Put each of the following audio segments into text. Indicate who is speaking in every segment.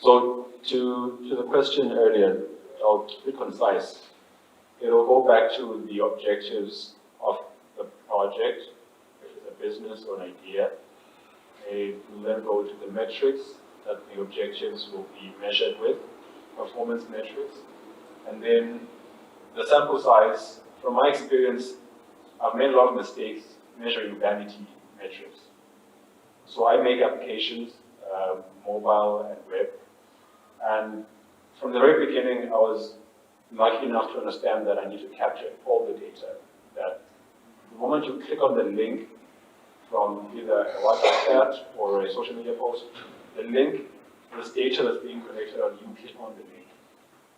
Speaker 1: So to the question earlier, I'll keep it concise. It'll go back to the objectives of the project, if it's a business or an idea. It will then go to the metrics that the objectives will be measured with, performance metrics. And then the sample size, from my experience, I've made a lot of mistakes measuring vanity metrics. So I make applications, mobile and web. And from the very beginning, I was lucky enough to understand that I need to capture all the data. That the moment you click on the link from either a WhatsApp chat or a social media post, the link, this data that's being collected on you click on the link.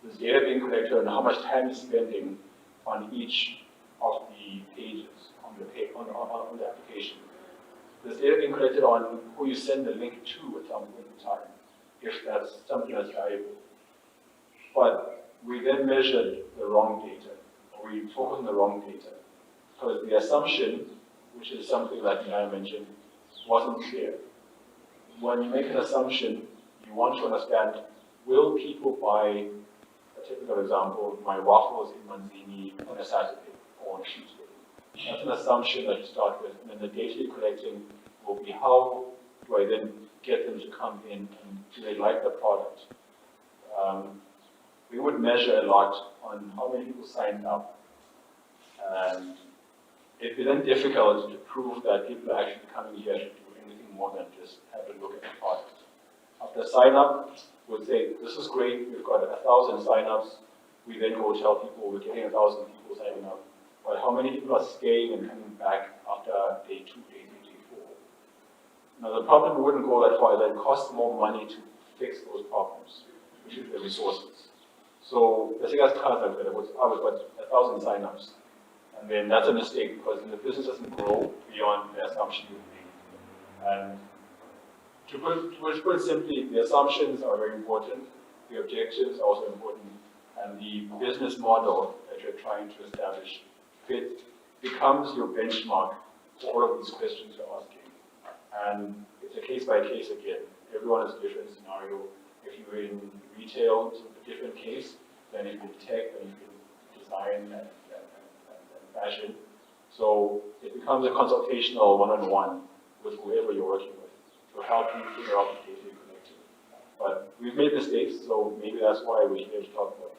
Speaker 1: This data being collected on how much time you're spending on each of the pages on the application. This data being collected on who you send the link to at some point in time, if that's something that's valuable. But we then measured the wrong data, or we focused on the wrong data, because the assumption, which is something that I mentioned, wasn't clear. When you make an assumption, you want to understand, will people buy, a typical example, my waffles in Manzini on a Saturday or on a Tuesday? That's an assumption that you start with, and then the data you're collecting will be how do I then get them to come in, and do they like the product? We would measure a lot on how many people signed up. And it'd be then difficult to prove that people are actually coming here to do anything more than just have a look at the product. After sign up, we'll say, this is great, we've got 1,000 sign-ups. We then go tell people we're getting 1,000 people signing up. But how many people are staying and coming back after day 2, day 3, day 4? Now the problem wouldn't go that far, that it costs more money to fix those problems, which is the resources. So the thing that's kind of like that, I was got 1,000 sign-ups. And then that's a mistake because the business doesn't grow beyond the assumption you make. And to put it simply, the assumptions are very important, the objectives are also important, and the business model that you're trying to establish becomes your benchmark for all of these questions you're asking. And it's a case by case again. Everyone has a different scenario. If you're in retail, it's a different case. Then if you're tech, then you can design and fashion. So it becomes a consultational one-on-one with whoever you're working with to help you figure out the data you're collecting. But we've made mistakes, so maybe that's why we're here to talk about it.